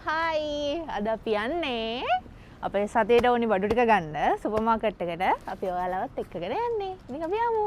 හයි අද අපි යන්නේ අපේ සතියට ඕනි බඩු ටික ගන්න සුපර් මාකට් එකට අපි ඔයාලවත් එක්කගෙන යන්නේ. ඉතින් අපි යමු.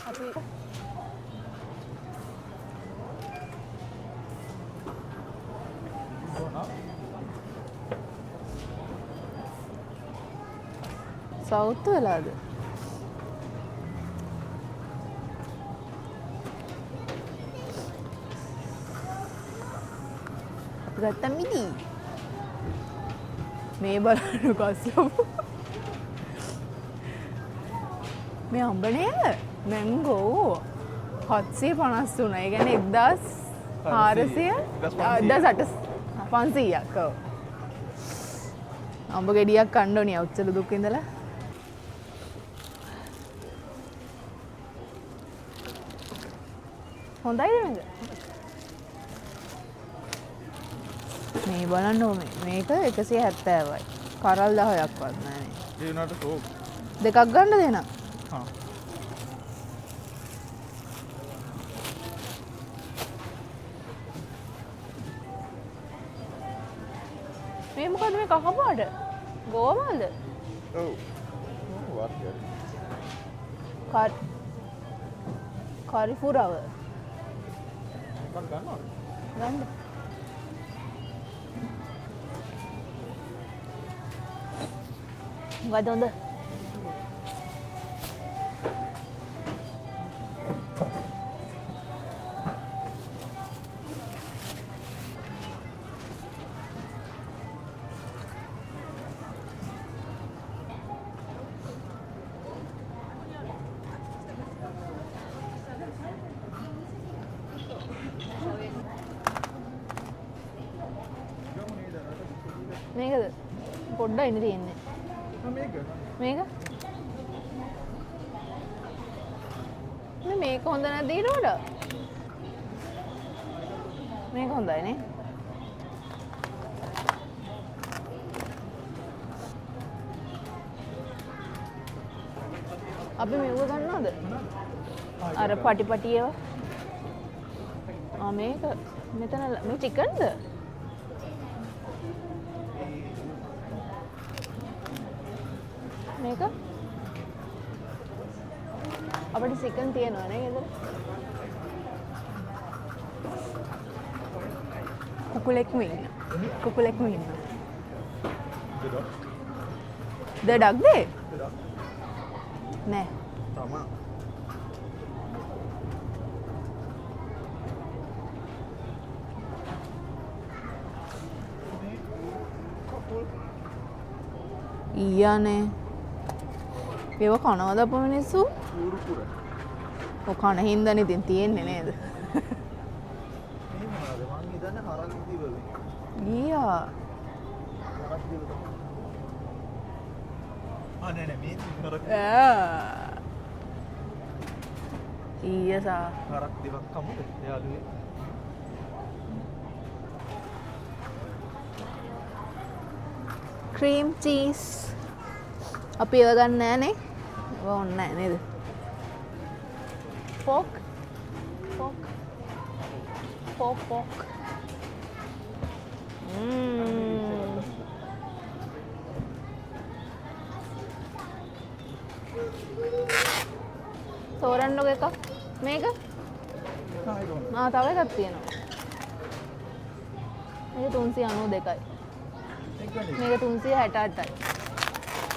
අපි සවුත් වෙලාද? ගත්තා මිදි මේ බලන්න කස්සපු මේ අම්බනේ මැංගෝ 753 ඒ කියන්නේ 1400 500ක් අම්බ ගෙඩියක් කන්න ඕනේ අවුච්චල දුක් ඉඳලා හොඳයිද මේක මේ බලන්න ඕනේ මේක 170යි කරල් 10ක්වත් නැහැ නේ ඒ උනාට ෂෝක් දෙකක් ගන්න දෙන්න හා මේ මොකද මේ කහ පාට ගෝවමල්ද ඔව් වාර්තිය කාරිෆුරව ගන්න මොකද හොඳ මේකද පොඩ්ඩක් ඉන්න තියෙන්නේ මේක මේක හොඳ නැද්ද ඊට වඩා මේක හොඳයි නේ අපි මේක ගන්නවද අර පටි පටි ඒවා මේක මෙතන මේ චිකන්ද මේක අපිට චිකන් තියනවා නේ ගෙදර කුකුලෙක්ම ඉන්න දෙඩක්ද නෑ තමා ඊයානේ ඒව කනවද අප මිනිස්සු? ඔය කන හින්දානේ ඉතින් තියෙන්නේ නේද? ඊයා ඊයසා හරක් දෙකක් කමුද යාළුවේ ක්‍රීම් චීස් අපි ඒව ගන්න නෑනේ ඒව ඕනේ නෑ නේද පොක් තෝරන්නකො එකක් මේක තව එකක් තියෙනවා මේක 392යි මේක 368යි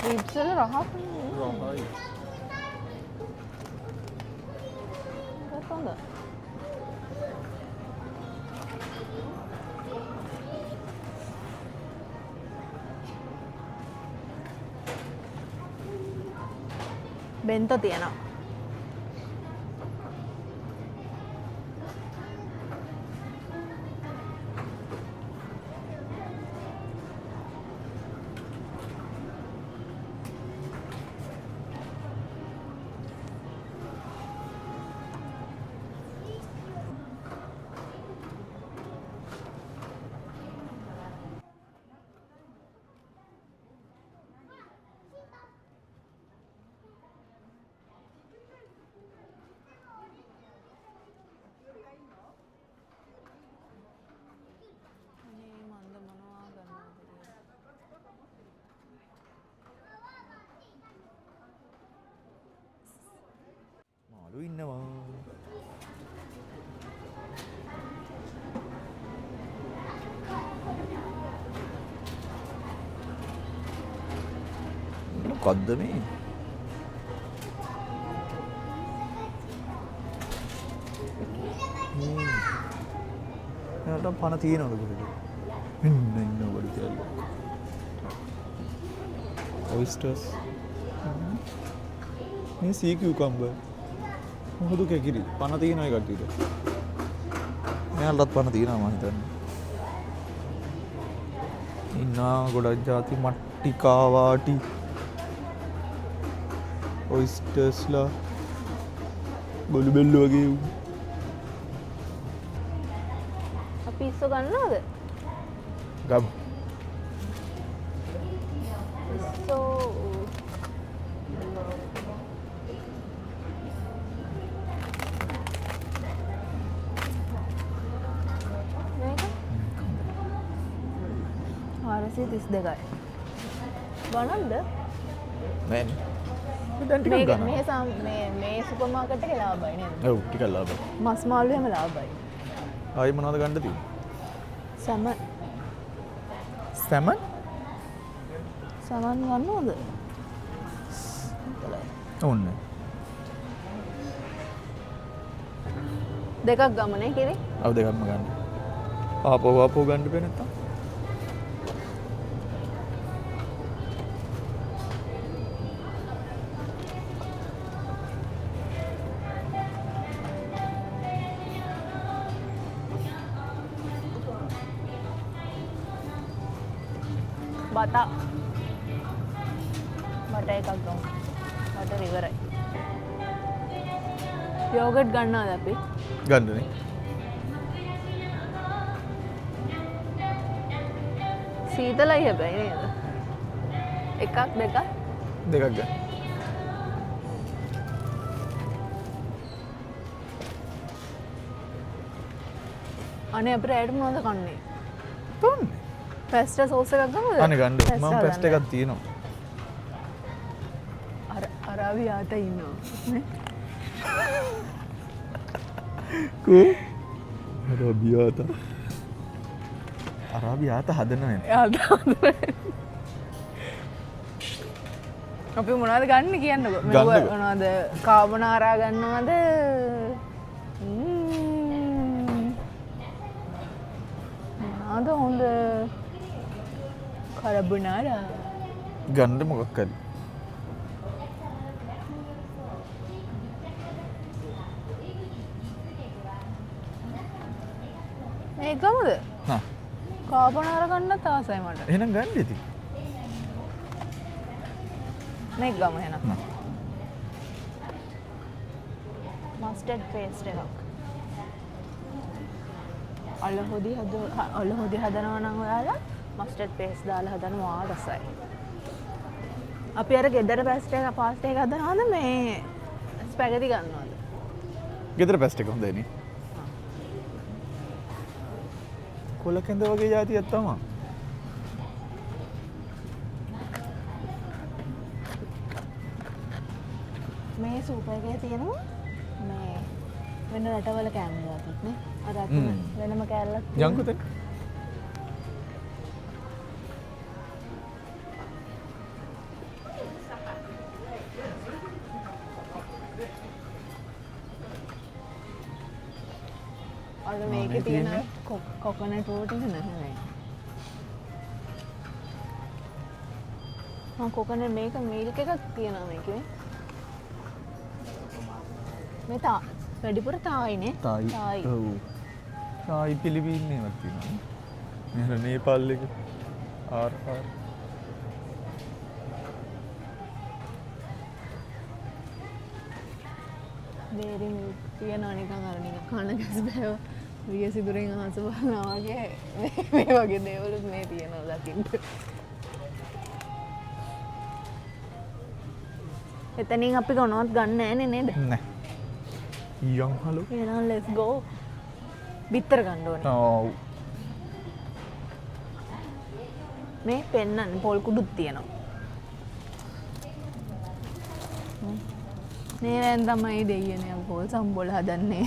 රිබ්ස් වල රහක් රහයි කොහොමද බෙන්තෝ තියෙනවා මාළු ඉන්නවා. මොකද්ද මේ? එයාට පණ තියෙනවද කොහෙද? ඉන්න වඩ කියලා. Oysters. මේ sea cucumber. මොකද කැකිරි? පණ තියෙනවා ඒ කට්ටියට. මෙයාලටත් පණ තියෙනවා මම හිතන්නේ. ඉන්නා ගොඩක් ಜಾති මට්ටි කාවාටි. Oystersලා බොලු බෙල්ල වගේ උ. අපි ඉස්සෝ ගන්නවද? ගමු. ඉස්සෝ මේක 432යි. ගණන්ද? නෑනේ. දැන් ටිකක් ගන්න. මේ සුපර් මාකට් එකේ ලාභයි නේද? ඔව් ටිකක් ලාභයි. මස් මාළු හැම ලාභයි. ආයි මොනවද ගන්න තියෙන්නේ? සමන් සැමන්? සමන් ගන්නවද? ඕනේ. දෙකක් ගමනේ කිරි. ඔව් දෙකක්ම ගන්න. ආපෝ ගන්න බෑ නැත්තම්. බතා එකක් ගමු. බටර් ඉවරයි. යෝගට් ගන්නවද අපි? ගන්නනේ. සීතලයි හැබැයි නේද? එකක් දෙකක්? දෙකක් ගන්න. අනේ අපිට ඇයට මොනවද කන්නේ? තෝන්නේ. පැස්ටා සෝස් එකක් ගමුද? අනේ ගන්න. මම පැස්ට් එකක් තියෙනවා. අරාබියාට ඉන්නවා නේ. කෝ? අරාබියාත හදන්නේ නැහැ. අපි මොනවද ගන්න කියන්නකෝ. මොනවද කාබෝනාරා ගන්නවද? මොනවද හොඳ කාබෝනාරා ගන්න මොකක් හරි. මේ ගමුද? හා. කාබෝනාරා ගන්නත් ආසයි මට. එහෙනම් ගන්න ඉතින්. මේ ගමු එහෙනම්. හා. මස්ටර්ඩ් පේස්ට් එකක්. අලහොදි හදනවා නම් ඔයාලා මස්ටර්ඩ් පේස්ට් දාලා හදනවා රසයි. අපි අර ගෙදර පාස්ටා එක හදනවද මේ ස්පැගටි ගන්නවද? ගෙදර පැස්ට් එක හොඳයි නේ. කොල කැඳ වගේ જાතියක් තමයි. මේ සූප් එකේ තියෙනවා මේ වෙන රටවල කෑම જાතියක් නේ. අර වෙනම කෑල්ලක් යන්කුතේ. අර මේකේ තියෙන කොකනට් වෝටින් නැහැ. කොකනට් මේක මිල්ක් එකක් තියෙනවා මේකේ. මේ වැඩිපුර තායිනේ. තායි. ඔව්. තායි පිලිපින්නේ වත් තියෙනවා. මෙහෙර නේපාල් එක ආර්. දේරි මිල්ක් තියෙනවා නිකන් අර නිකන් කන ගැස් බෑව. විය සිදුරෙන් අහස බලනවා වගේ මේ වගේ දේවලුත් මේ තියෙනවා දකින්න. එතනින් අපි කොනවත් ගන්න නැහැ නේද? නැහැ. යම් හලෝ. එහෙනම් let's go. බිත්තර ගන්න ඕනේ. ඔව්. මේ පෙන්නන්න පොල් කුඩුත් තියෙනවා. නේරෙන් තමයි දෙයියනේ පොල් සම්බොල හදන්නේ.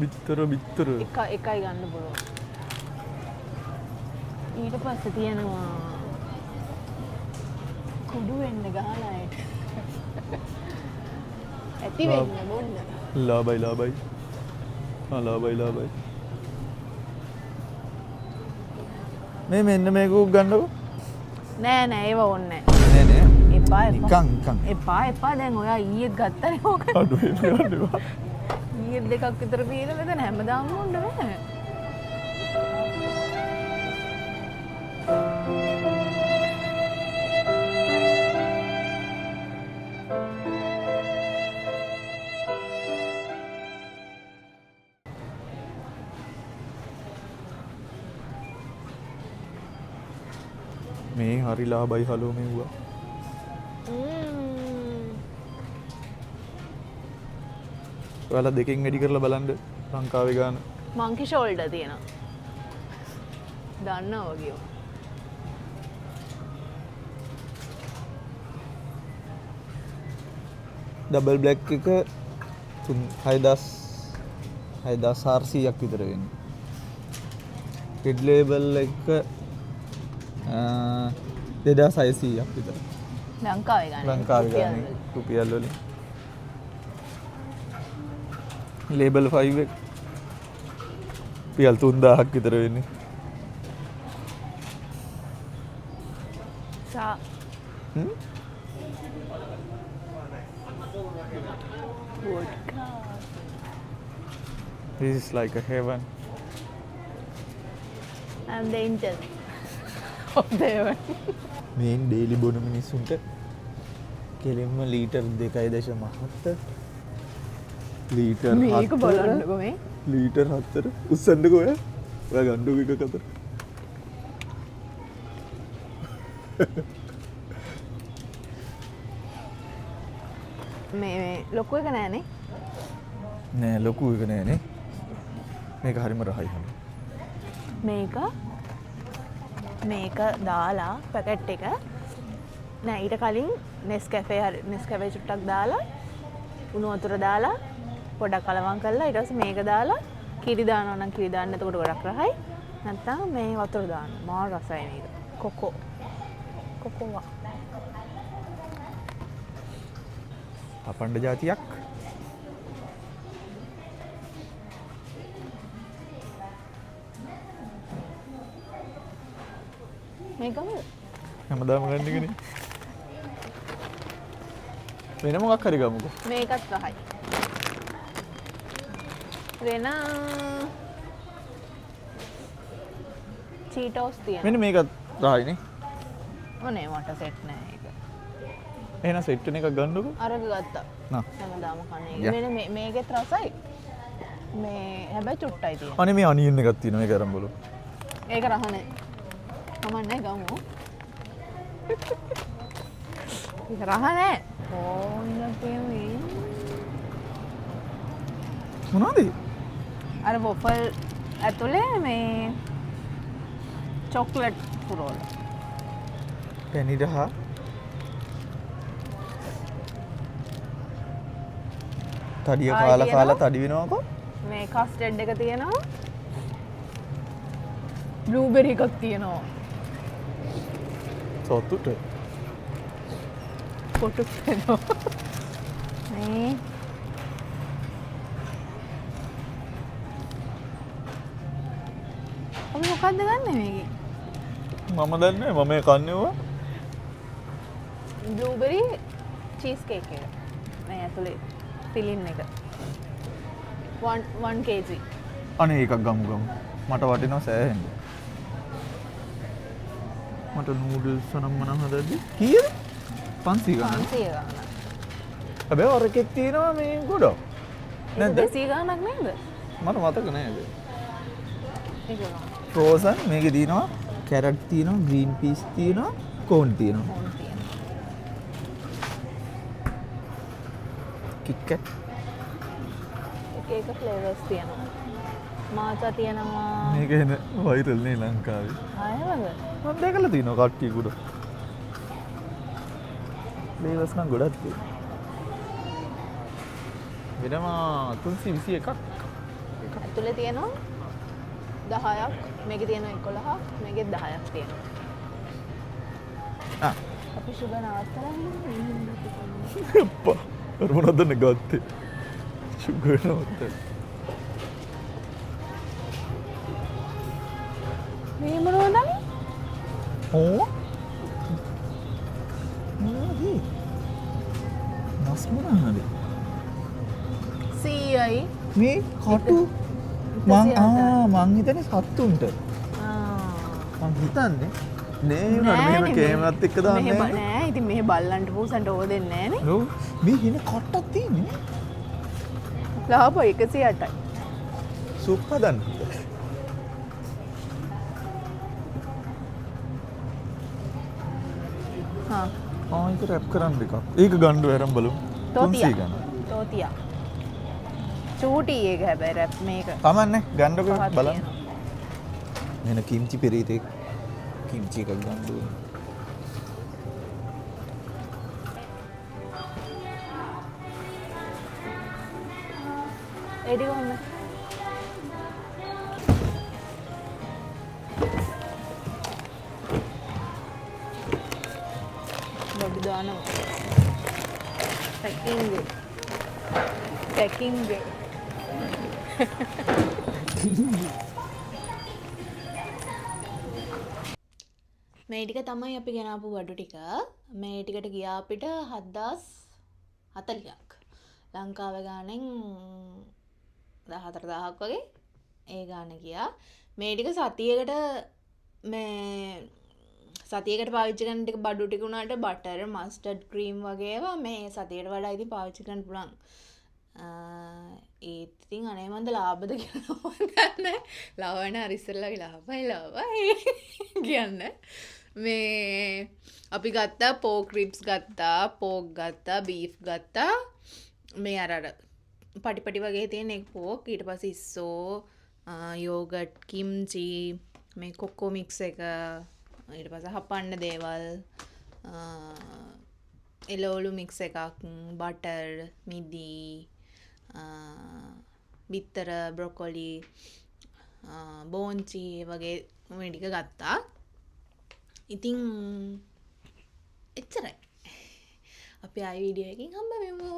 බිත්තර එකයි ගන්න පුළුවන්. ඊට පස්සේ තියෙනවා කුඩු වෙන්න ගහලා ඇති වෙන්න බොන්න. ලාබයි මේ මෙන්න මේක ගන්නකො නෑ ඒව ඕනේ නෑ නෑ එපා නිකන් දැන් ඔයා ඊයේත් ගත්තනේ ඕක. අඩුවෙන් ගන්නවා ඊයේ දෙකක් විතර පීලා මෙතන හැමදාම ඕන්න බෑ. මේ හරි ලාබයි හලෝ මෙව්වා. ඔයාලා දෙකෙන් වැඩි කරලා බලන්න ලංකාවේ ගාන. මංකි ෂෝල්ඩර් තියෙනවා. දන්නවා වගේ. ඩබල් බ්ලැක් එක 6400ක් විතර වෙන්නේ. රෙඩ් ලේබල් එක 2600ක් විතර. ලංකාවේ ගන්න. රුපියල් වලින්. ලේබල් 5 එක රුපියල් 3000ක් විතර වෙන්නේ. සා This is like a heaven. I'm the angel of the heaven. Main daily බොන මිනිස්සුන්ට කෙලින්ම ලීටර් 2.7 ලීටර් 7 මේක බලන්නකෝ මේ. ලීටර් 4 උස්සන්නකෝ ඔයා ගන්නු එක කතර. මේ ලොකු එක නෑනේ. නෑ ලොකු එක නෑනේ. මේක හරිම රහයි හම. මේක දාලා පැකට් එක නෑ ඊට කලින් නෙස්කැෆේ චුට්ටක් දාලා උණු වතුර දාලා පොඩක් කලවම් කරලා ඊට පස්සේ මේක දාලා කිරි දානවා නම් කිරි දාන්න එතකොට ගොඩක් රහයි. නැත්නම් මේ වතුර දාන්න මාර රසයි මේක. කොකෝවා. අපණ්ඩ જાතියක්. මේකම හැමදාම ගන්න එකනේ. වෙන මොකක් හරි ගමුකෝ. මේකත් රහයි. වෙන චීටෝස් තියෙනවා. මෙන්න මේකත් රහයිනේ. ඕනේ මට සෙට් නෑ ඒක. එහෙනම් සෙට් වෙන එකක් ගන්නකො. අරක ගත්තා. නා. හැමදාම කන්නේ. වෙන මේකෙත් රසයි. මේ හැබැයි චුට්ටයි තියෙනවා. අනේ මේ අනියන් එකක් තියෙනවා මේක අරන් බලමු. ඒක රහ නෑ. කමන්නේ ගමු. ඒක රහ නෑ. ඕන්න කෙමේ. මොනවද? අර වොෆල් ඇතුලේ මේ චොක්ලට් පුරවල. පැණි රහ. තඩිය කාලා තඩි වෙනවකෝ. මේ කස්ටර්ඩ් එක තියෙනවා. බ්ලූබෙරි එකක් තියෙනවා. සොත්තුට. කොටු වෙනවා. මේ ඔබ මොකක්ද ගන්න මේකේ? මම දන්නේ මම මේ කන්නේ ඕවා. බ්ලූබෙරි චීස් කේක් එක. මේ ඇතුලේ ෆිලින් එක. 1 kg. අනේ එකක් ගමු. මට වටිනවා සෑහෙන්න. මට නූඩල්ස් නම් මනම් හදද්දි කීයද? 500 ගන්න. 500 ගන්න. හැබැයි අර එකක් තියෙනවා මේ ගොඩක්. නැද්ද? 200 ගන්නක් නේද? මට මතක නෑ ඒක. ඒක ගන්න. ෆ්‍රෝසන් මේකේ තියෙනවා කැරට් තියෙනවා ග්‍රීන් පීස් තියෙනවා කෝන් තියෙනවා. ඕන තියෙනවා. කිට්කැට් එක ෆ්ලේවර්ස් තියෙනවා. මාචා තියෙනවා. මේක එන වෛරල් නේ ලංකාවේ. ආයෙමද? මම දැකලා තියෙනවා කට්ටියකුට. ෆ්ලේවර්ස් නම් ගොඩක් තියෙනවා. වෙනම 321ක්. ඇතුලේ තියෙනවා 10ක්. මේකේ තියෙනවා 11ක්. මේකේ 10ක් තියෙනවා. ආ අපි සුගා නවත්තලා ඉන්නේ. අප්පා අර මොනවද ගත්තේ සුගර් නවත්තලා මේ මොනවද? ඕ මොනවද මස් මොනවාද සීයයි. මේ කටු මං හිතන්නේ සත්තුන්ට මං හිතන්නේ නේ උනාට මෙහෙම කේමරත් එක්ක දාන්නේ නෑ. ඉතින් මේ බල්ලන්ට පූසන්ට ඕක දෙන්නේ නෑනේ. ඔව් මේ හින කට්ටක් තියෙන්නේ ලාභ 108යි. සුප් හදන්න හා ඒක රැප් කරන්න එකක් ඒක ගන්න වැරම් බලමු 300 ගන්න තෝතියා. චූටි ඒක හැබැයි රැප් මේක. කමන්නේ ගන්නකො පහක් බලන්න තියෙනවා. මෙන්න කිම්චි පෙරීතේ කිම්චි එකක් ගන්න ඕනේ එඩි කොහොමද? බඩු දානවා. පැකින්ග්. මේ ටික තමයි අපි ගෙනාපු බඩු ටික. මේ ටිකට ගියා අපිට 7040ක්. ලංකාවේ ගානෙන් 14000ක් වගේ ඒ ගාන ගියා. මේ ටික සතියකට පාවිච්චි කරන ටික බඩු ටික උනාට බටර් මස්ටර්ඩ් ක්‍රීම් වගේ ඒවා මේ සතියට වඩා ඉතින් පාවිච්චි කරන්න පුළුවන්. ඒත් ඉතින් අනේ මන්ද ලාභද කියලා නෑ. ලවණ හරි ඉස්සෙල්ලා ලාභයි කියන්න. මේ අපි ගත්තා පෝක් රිබ්ස් ගත්තා, පෝක් ගත්තා, බීෆ් ගත්තා. මේ අර පටිපටි වගේ තියෙන එක පෝක්, ඊට පස්සේ ඉස්සෝ, යෝගට්, කිම්චි, මේ කොක්කෝ මික්ස් එක, ඊට පස්සේ හපන්න දේවල්, එළවලු මික්ස් එකක්, බටර්, මිදි, බිත්තර, බ්‍රොකොලි, බෝන්චි වගේ මේ ටික ගත්තා. ඉතින් එච්චරයි. අපි ආයි වීඩියෝ එකකින් හම්බ වෙමු.